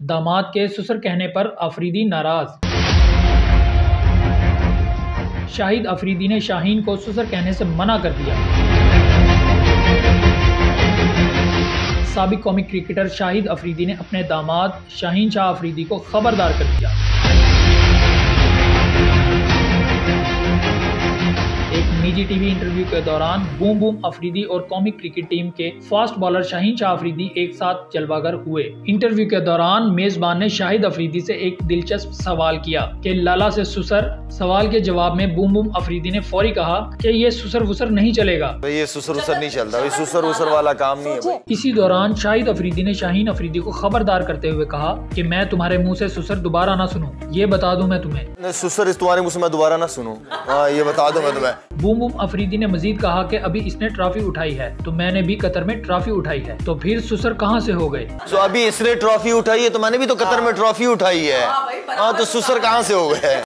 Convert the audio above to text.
दामाद के सुसर कहने पर अफरीदी नाराज। शाहिद अफरीदी ने शाहीन को सुसर कहने से मना कर दिया। साबिक कौमी क्रिकेटर शाहिद अफरीदी ने अपने दामाद शाहीन शाह अफरीदी को खबरदार कर दिया। एक निजी टीवी इंटरव्यू के दौरान बूम बूम अफरीदी और कौमी क्रिकेट टीम के फास्ट बॉलर शाहीन शाह अफरीदी एक साथ जलवागर हुए। इंटरव्यू के दौरान मेजबान ने शाहिद अफरीदी से एक दिलचस्प सवाल किया कि लाला से सुसर। सवाल के जवाब में बूम बूम अफरीदी ने फौरी कहा कि ये सुसर वुसर नहीं चलेगा, ये सुसर वुसर नहीं चलता, ये सुसर वुसर वाला काम नहीं है भाई। इसी दौरान शाहिद अफरीदी ने शाहीन अफरीदी को खबरदार करते हुए कहा कि मैं तुम्हारे मुंह से सुसर दोबारा ना सुनूं, ये बता दूं मैं तुम्हें। सुसर इस तुम्हारे मुंह से मैं दोबारा ना सुनूं, ये बता दूं मैं तुम्हें। बूम बूम अफरीदी ने मजीद कहा कि अभी इसने ट्रॉफी उठाई है तो मैंने भी कतर में ट्रॉफी उठाई है, तो फिर सुसर कहां से हो गए? तो अभी इसने ट्रॉफी उठाई है तो मैंने भी तो कतर में ट्रॉफी उठाई है, हाँ तो सुसर कहां से हो गए?